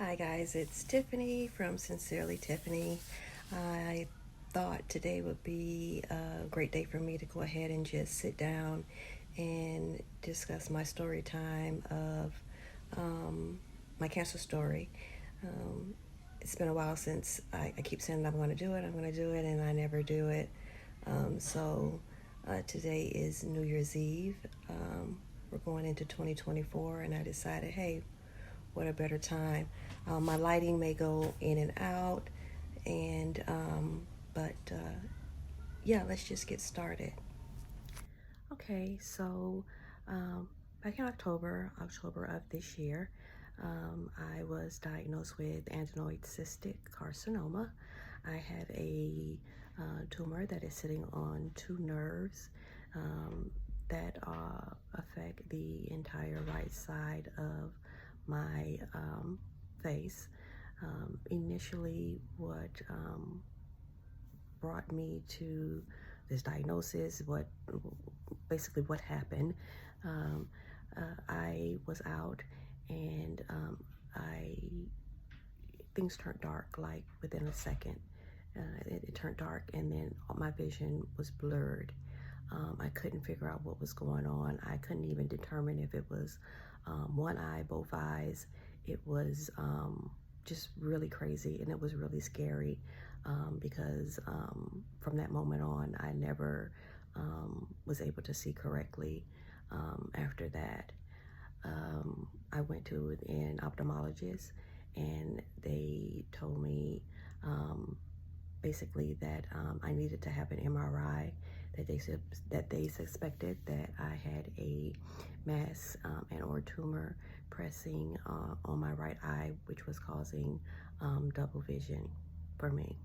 Hi guys, it's Tiffany from Sincerely Tiffany. I thought today would be a great day for me to go ahead and just sit down and discuss my story time of my cancer story. Um, it's been a while since I keep saying I'm going to do it, and I never do it. Today is New Year's Eve. We're going into 2024, and I decided, hey, what a better time. My lighting may go in and out, and but yeah, let's just get started. Okay, so um, back in October of this year, I was diagnosed with adenoid cystic carcinoma. I have a tumor that is sitting on two nerves that affect the entire right side of my face. Initially, what brought me to this diagnosis, what happened. Um, I was out, and I things turned dark like within a second. It turned dark, and then my vision was blurred. I couldn't figure out what was going on. I couldn't even determine if it was one eye, both eyes. It was just really crazy, and it was really scary because from that moment on, I never was able to see correctly after that. I went to an ophthalmologist, and they told me basically that I needed to have an MRI. That they suspected that I had a mass and or tumor pressing on my right eye, which was causing double vision for me.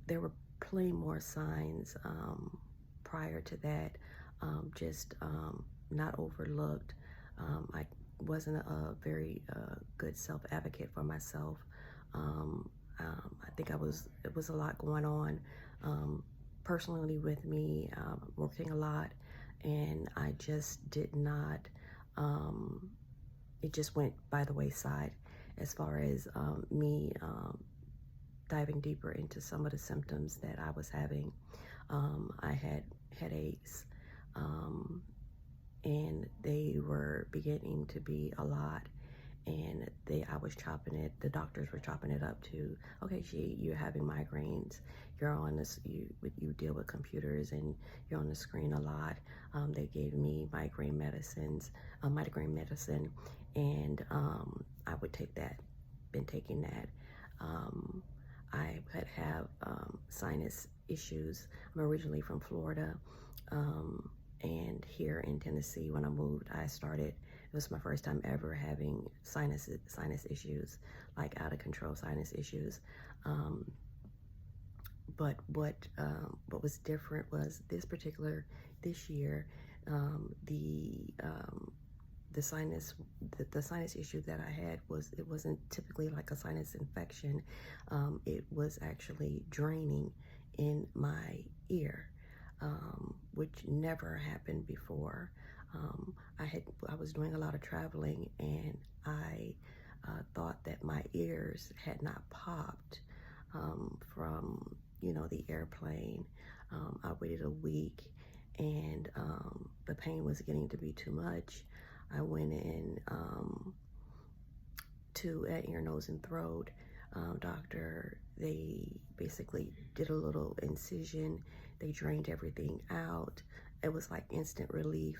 There were plenty more signs prior to that, just not overlooked. I wasn't a very good self-advocate for myself. I think it was a lot going on personally with me, working a lot, and I just did not, it just went by the wayside as far as me diving deeper into some of the symptoms that I was having. I had headaches, and they were beginning to be a lot. And I was chopping it. The doctors were chopping it up to, okay, you're having migraines. You're on this. You deal with computers, and you're on the screen a lot. They gave me migraine medicine, and I would take that. Been taking that. I could have sinus issues. I'm originally from Florida, and here in Tennessee, when I moved, it was my first time ever having sinus issues, like out of control sinus issues. But what was different was this year, the sinus issue that I had it wasn't typically like a sinus infection. It was actually draining in my ear, which never happened before. I was doing a lot of traveling, and I thought that my ears had not popped from the airplane. I waited a week, and the pain was getting to be too much. I went in to an ear, nose, and throat doctor. They basically did a little incision. They drained everything out. It was like instant relief.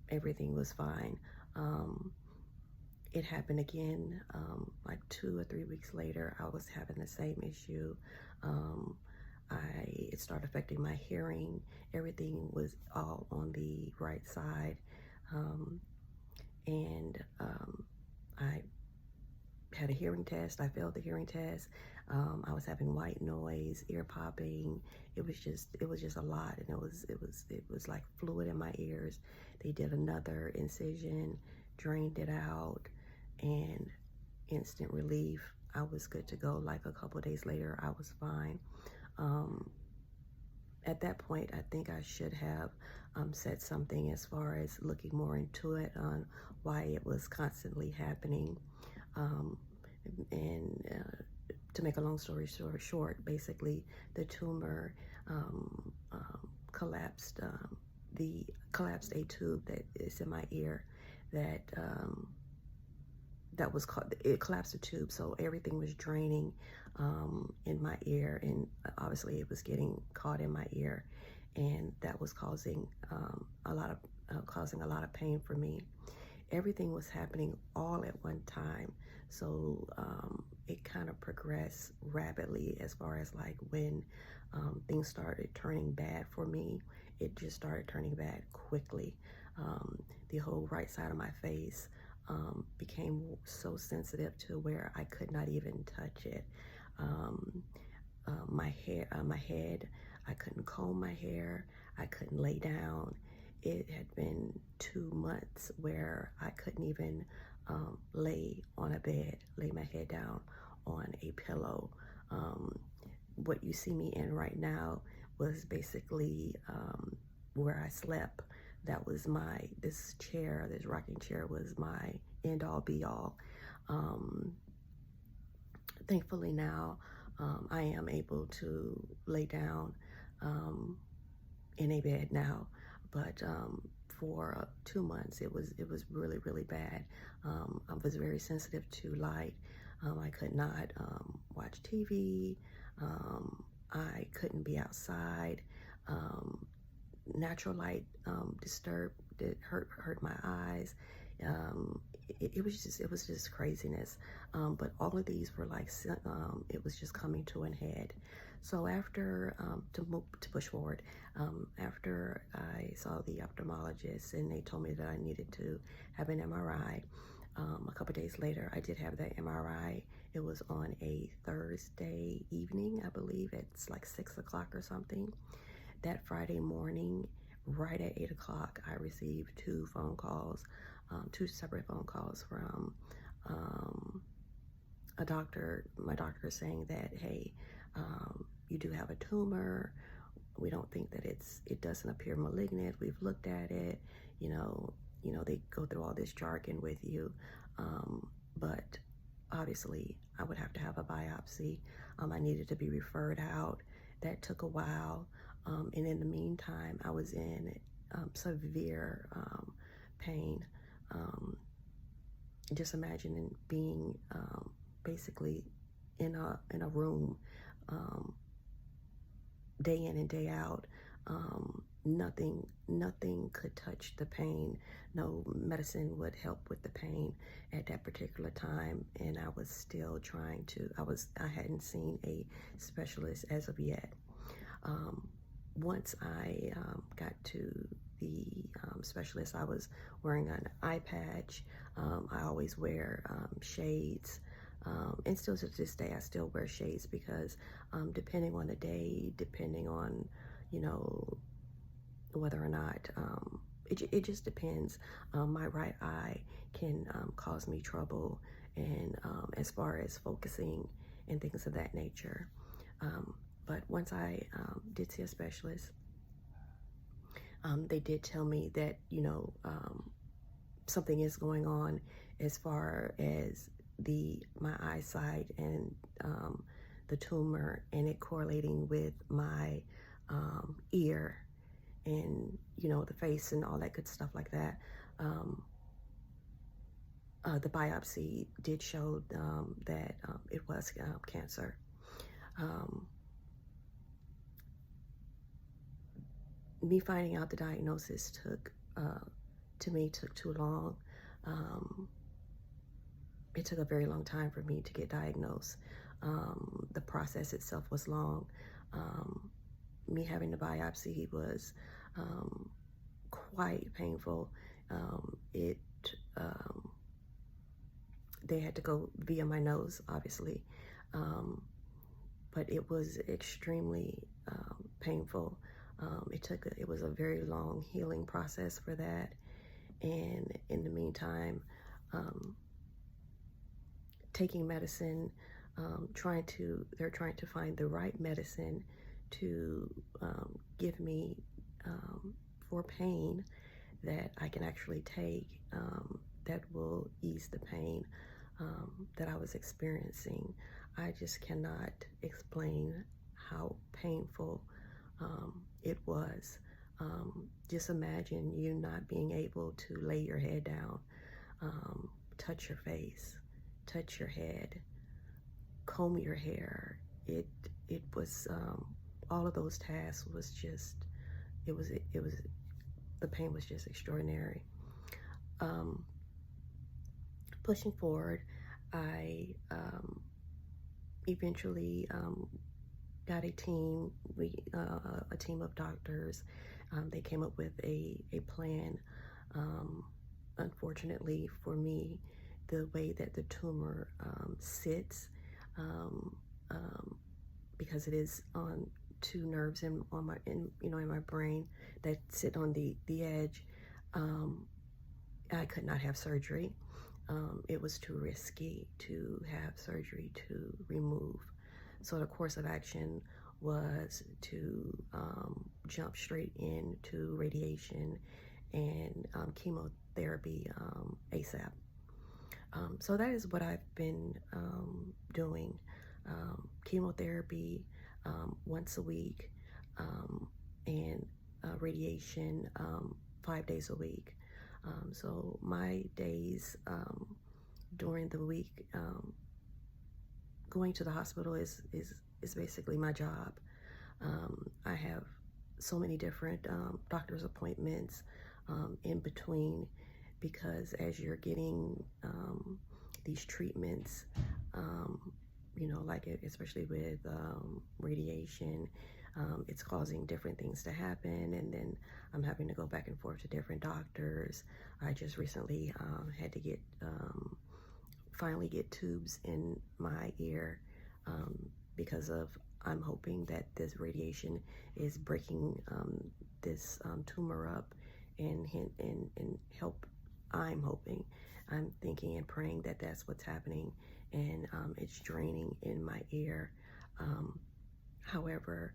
Everything was fine. It happened again, like 2 or 3 weeks later. I was having the same issue. It started affecting my hearing. Everything was all on the right side. And I had a hearing test. I failed the hearing test. I was having white noise, ear popping. It was just a lot, and it was like fluid in my ears. They did another incision, drained it out, and instant relief. I was good to go. Like a couple of days later, I was fine. at that point, I think I should have said something as far as looking more into it on why it was constantly happening. Um, and to make a long story short, basically the tumor collapsed. The collapsed a tube that is in my ear that that was called, it collapsed the tube, so everything was draining in my ear, and obviously it was getting caught in my ear, and that was causing a lot of pain for me. Everything was happening all at one time, so it kind of progressed rapidly as far as like when things started turning bad for me. It just started turning bad quickly. The whole right side of my face became so sensitive to where I could not even touch it. My head, I couldn't comb my hair, I couldn't lay down. It had been 2 months where I couldn't even lay on a bed, lay my head down on a pillow. What you see me in right now was basically where I slept. That was this rocking chair was my end all be all. Thankfully now, I am able to lay down in a bed now, but for 2 months it was really, really bad. I was very sensitive to light. I could not watch TV. I couldn't be outside. Natural light hurt my eyes. It was just craziness. But all of these were like, it was just coming to an head. So after, to push forward, after I saw the ophthalmologist and they told me that I needed to have an MRI, a couple days later, I did have that MRI. It was on a Thursday evening, I believe. It's like 6 o'clock or something. That Friday morning, right at 8 o'clock, I received 2 phone calls, 2 separate phone calls from a doctor, my doctor, saying that, hey, you do have a tumor. We don't think that it doesn't appear malignant. We've looked at it. You know, they go through all this jargon with you, but obviously I would have to have a biopsy. I needed to be referred out. That took a while. And in the meantime, I was in severe pain. Just imagining being basically in a room day in and day out. Nothing could touch the pain. No medicine would help with the pain at that particular time, and I was still trying to. I hadn't seen a specialist as of yet. Once I got to the specialist, I was wearing an eye patch. I always wear shades. And still to this day, I still wear shades because depending on the day, depending on, whether or not, it just depends. My right eye can cause me trouble, and as far as focusing and things of that nature. But once I did see a specialist, they did tell me that, something is going on as far as my eyesight and the tumor, and it correlating with my ear and, the face and all that good stuff like that. The biopsy did show that it was cancer. Me finding out the diagnosis took too long. It took a very long time for me to get diagnosed. The process itself was long. Me having the biopsy was quite painful. They had to go via my nose, obviously, but it was extremely painful. It was a very long healing process for that, and in the meantime, taking medicine, they're trying to find the right medicine to give me for pain that I can actually take that will ease the pain that I was experiencing. I just cannot explain how painful it was. Just imagine you not being able to lay your head down, touch your face, touch your head, comb your hair. It was all of those tasks was just it was the pain was just extraordinary. Pushing forward, I eventually got a team, a team of doctors. They came up with a plan. Unfortunately for me, the way that the tumor sits, because it is on two nerves in my brain that sit on the edge, I could not have surgery. It was too risky to have surgery to remove. So the course of action was to jump straight into radiation and chemotherapy ASAP. So that is what I've been doing. Chemotherapy once a week and radiation 5 days a week. So my days during the week going to the hospital is basically my job. I have so many different doctor's appointments in between, because as you're getting these treatments, like especially with radiation, it's causing different things to happen, and then I'm having to go back and forth to different doctors. I just recently had to get finally get tubes in my ear because of I'm hoping that this radiation is breaking this tumor up and help. I'm hoping, I'm thinking and praying that that's what's happening, and it's draining in my ear. However,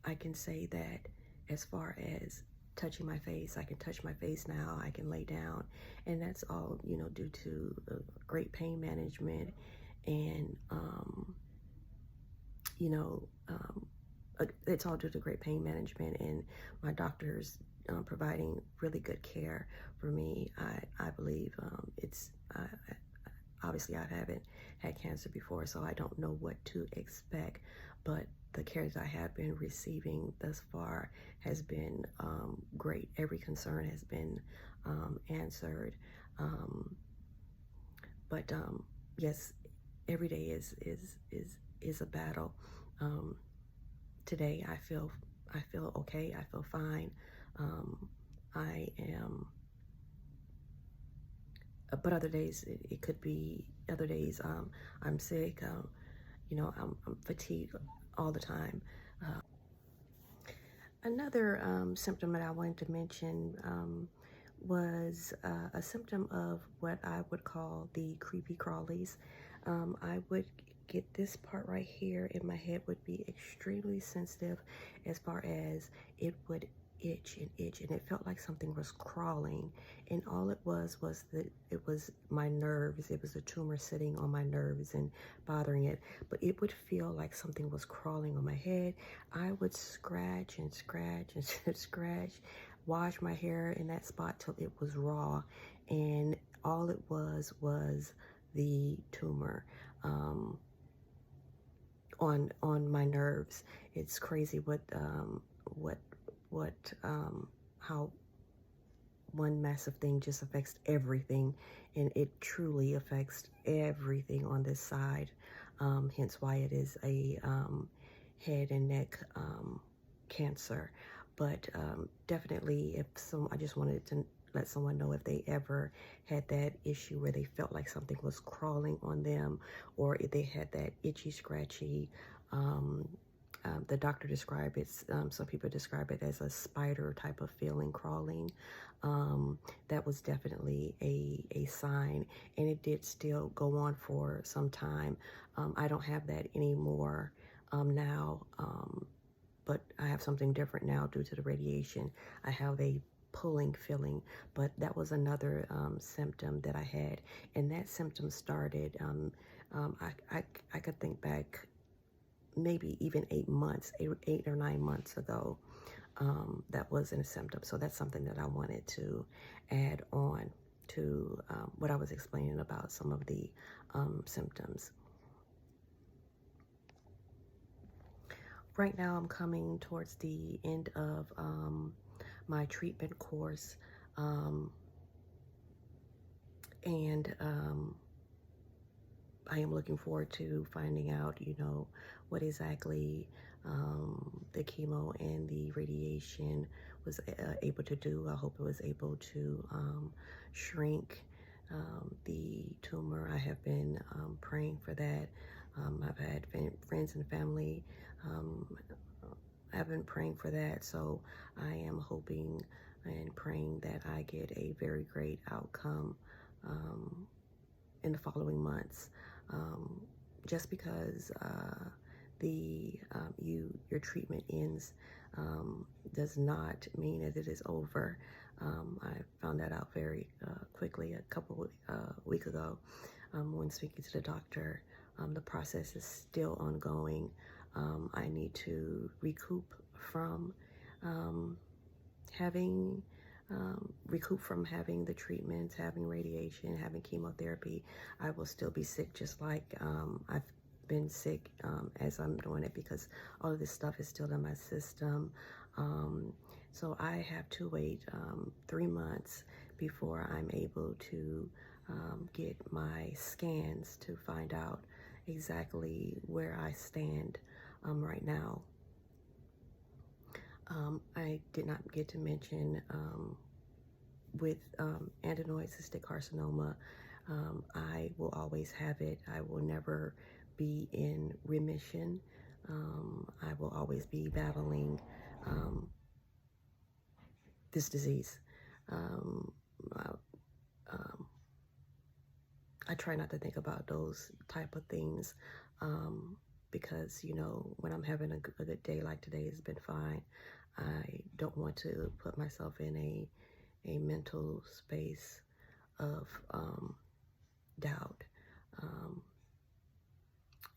I can say that as far as touching my face, I can touch my face now, I can lay down, and that's all, due to great pain management and, it's all due to great pain management and my doctors providing really good care for me. I believe it's, obviously I haven't had cancer before, so I don't know what to expect, but the care that I have been receiving thus far has been great. Every concern has been answered. But yes, every day is a battle. Today I feel okay. I feel fine. I am. But other days it could be. Other days I'm sick. I'm fatigued all the time. Another symptom that I wanted to mention was a symptom of what I would call the creepy crawlies. I would get this part right here in my head would be extremely sensitive, as far as it would itch and itch, and it felt like something was crawling, and all it was that it was my nerves. It was a tumor sitting on my nerves and bothering it, but it would feel like something was crawling on my head. I would scratch and scratch and scratch, wash my hair in that spot till it was raw, and all it was the tumor on my nerves. It's crazy how one massive thing just affects everything, and it truly affects everything on this side. Hence why it is a head and neck cancer. But definitely, I just wanted to let someone know if they ever had that issue where they felt like something was crawling on them, or if they had that itchy, scratchy, the doctor described it, some people describe it as a spider type of feeling crawling. That was definitely a sign, and it did still go on for some time. I don't have that anymore. now, but I have something different now due to the radiation. I have a pulling feeling, but that was another symptom that I had, and that symptom started, I could think back maybe even 8 months, 8 or 9 months ago. That wasn't a symptom. So that's something that I wanted to add on to what I was explaining about some of the symptoms. Right now I'm coming towards the end of my treatment course, and I am looking forward to finding out, what exactly the chemo and the radiation was able to do. I hope it was able to shrink the tumor. I have been praying for that. I've had friends and family have been praying for that. So I am hoping and praying that I get a very great outcome in the following months. Just because your treatment ends does not mean that it is over. I found that out very quickly a couple weeks ago when speaking to the doctor. The process is still ongoing. I need to recoup from having the treatments, having radiation, having chemotherapy. I will still be sick, just like I've been sick as I'm doing it, because all of this stuff is still in my system. So I have to wait 3 months before I'm able to get my scans to find out exactly where I stand right now. I did not get to mention with adenoid cystic carcinoma, I will always have it. I will never be in remission. I will always be battling this disease. I try not to think about those type of things because, when I'm having a good day like today has been fine, I don't want to put myself in a mental space of doubt.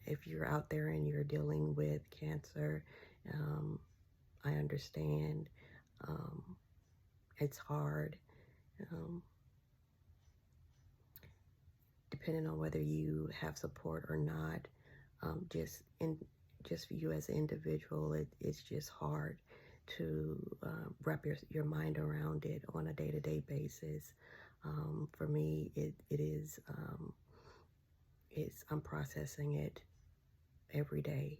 If you're out there and you're dealing with cancer, I understand. It's hard. Depending on whether you have support or not, just for you as an individual, it's just hard to wrap your mind around it on a day-to-day basis. For me, it is, I'm processing it every day.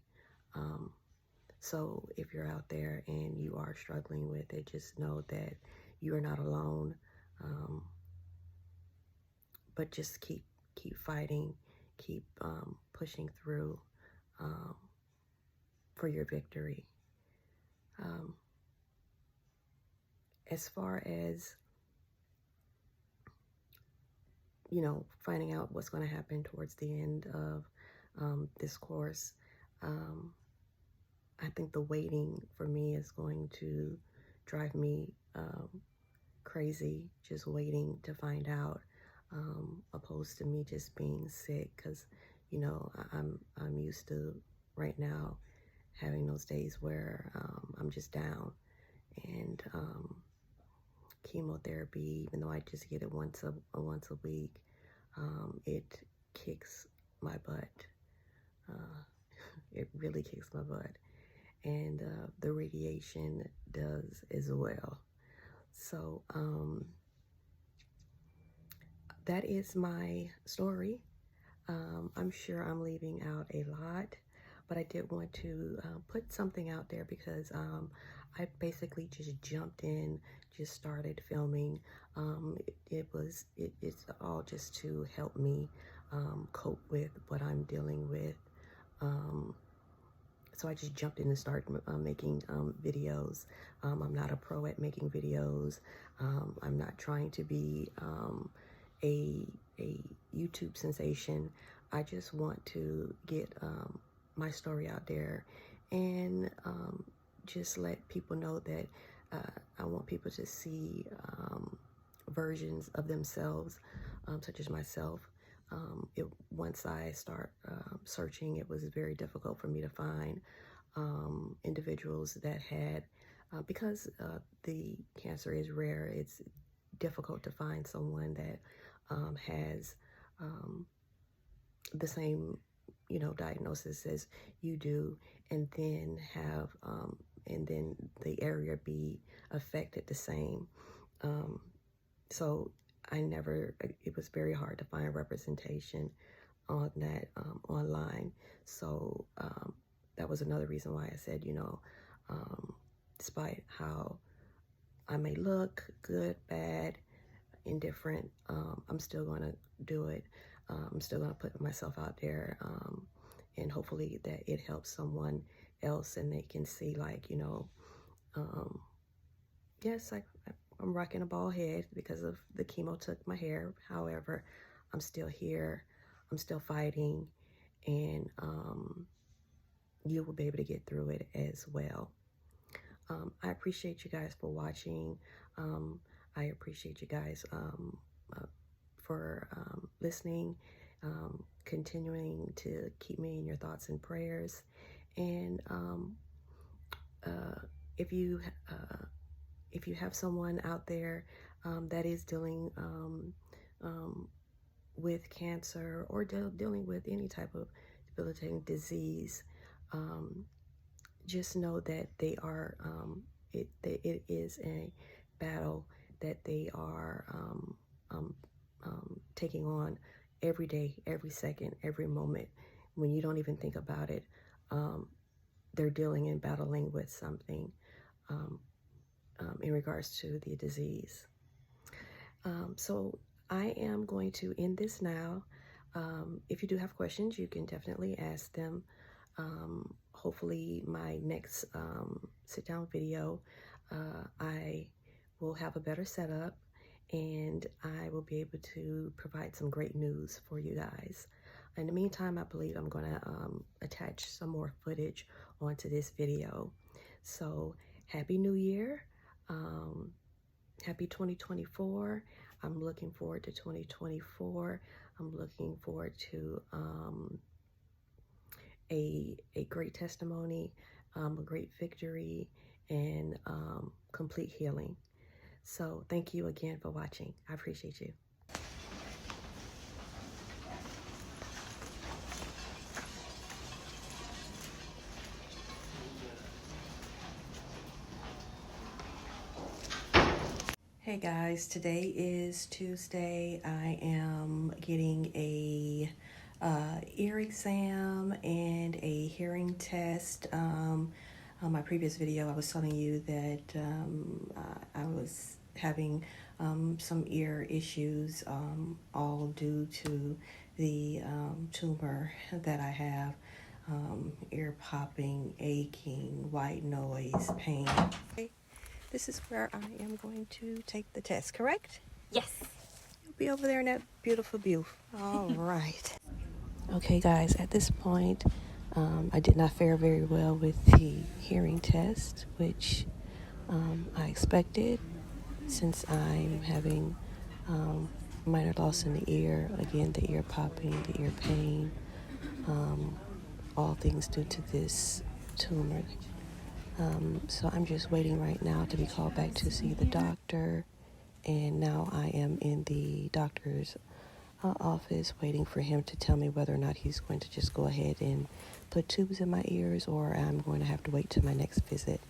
So if you're out there and you are struggling with it, just know that you are not alone. But just keep fighting, keep pushing through for your victory. As far as, finding out what's going to happen towards the end of this course, I think the waiting for me is going to drive me crazy, just waiting to find out, opposed to me just being sick, because I'm used to right now having those days where I'm just down, and chemotherapy, even though I just get it once a week, it kicks my butt. It really kicks my butt, and the radiation does as well. So that is my story. I'm sure I'm leaving out a lot, but I did want to put something out there because I basically just jumped in, just started filming. It's all just to help me cope with what I'm dealing with. So I just jumped in and started making videos. I'm not a pro at making videos. I'm not trying to be a YouTube sensation. I just want to get my story out there, and just let people know that I want people to see versions of themselves, such as myself. Once I start searching, it was very difficult for me to find individuals that had, because the cancer is rare, it's difficult to find someone that has the same, diagnosis as you do, and then have, and then the area be affected the same. So it was very hard to find representation on that online. So that was another reason why I said, despite how I may look good, bad, indifferent, I'm still going to do it. I'm still going to put myself out there, and hopefully that it helps someone else and they can see, like, yes, I'm rocking a bald head because of the chemo took my hair. However, I'm still here. I'm still fighting, and you will be able to get through it as well. I appreciate you guys for watching. I appreciate you guys for listening, continuing to keep me in your thoughts and prayers. And if you have someone out there that is dealing with cancer or dealing with any type of debilitating disease, just know that they are, it is a battle that they are taking on every day, every second, every moment. When you don't even think about it, they're dealing and battling with something in regards to the disease. So I am going to end this now. If you do have questions, you can definitely ask them. Hopefully my next sit-down video, I will have a better setup, and I will be able to provide some great news for you guys. In the meantime, I believe I'm going to attach some more footage onto this video. So Happy New Year. Happy 2024. I'm looking forward to 2024. I'm looking forward to a great testimony, a great victory, and complete healing. So thank you again for watching. I appreciate you. Hey guys, today is Tuesday. I am getting a ear exam and a hearing test. On my previous video, I was telling you that I was having some ear issues, all due to the tumor that I have. Ear popping, aching, white noise, pain. This is where I am going to take the test, correct? Yes. You'll be over there in that beautiful view. All right. Okay, guys, at this point, I did not fare very well with the hearing test, which I expected, since I'm having minor loss in the ear. Again, the ear popping, the ear pain, all things due to this tumor. So I'm just waiting right now to be called back to see the doctor, and now I am in the doctor's office waiting for him to tell me whether or not he's going to just go ahead and put tubes in my ears, or I'm going to have to wait till my next visit.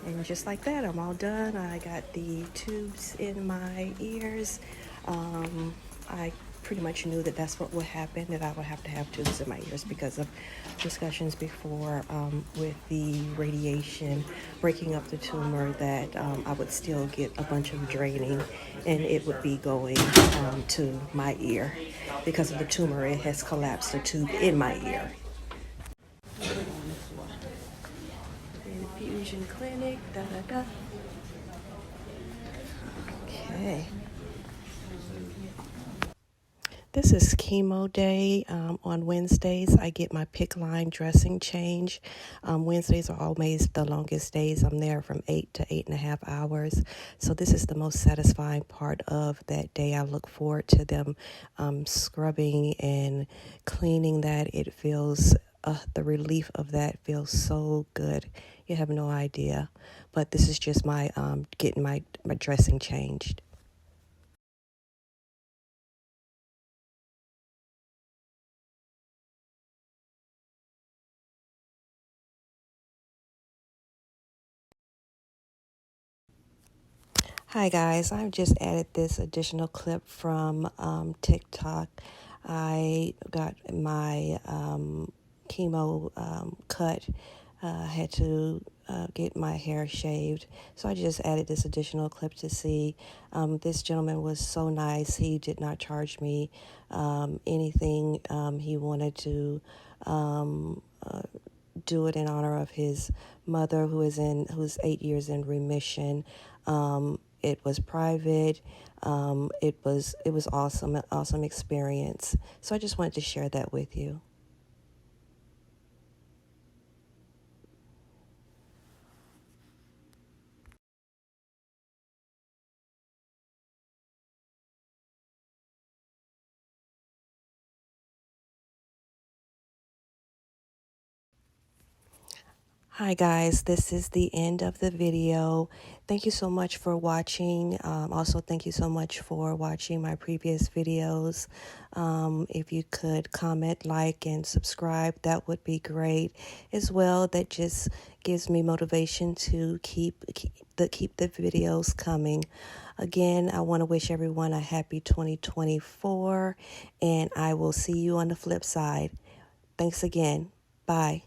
And just like that, I'm all done. I got the tubes in my ears. I pretty much knew that that's what would happen, that I would have to have tubes in my ears because of discussions before with the radiation breaking up the tumor, that I would still get a bunch of draining, and it would be going to my ear. Because of the tumor, it has collapsed the tube in my ear. Infusion clinic, da da da. Okay. This is chemo day. On Wednesdays, I get my PICC line dressing change. Wednesdays are always the longest days. I'm there from 8 to 8.5 hours. So this is the most satisfying part of that day. I look forward to them scrubbing and cleaning that. It feels, the relief of that feels so good. You have no idea. But this is just my getting my dressing changed. Hi guys, I've just added this additional clip from TikTok. I got my chemo cut, had to get my hair shaved. So I just added this additional clip to see. This gentleman was so nice. He did not charge me anything. He wanted to do it in honor of his mother who's 8 years in remission. It was private. It was awesome, an awesome experience. So I just wanted to share that with you. Hi guys, this is the end of the video. Thank you so much for watching. Also, thank you so much for watching my previous videos. If you could comment, like, and subscribe, that would be great. As well, that just gives me motivation to keep the videos coming. Again, I want to wish everyone a happy 2024, and I will see you on the flip side. Thanks again. Bye.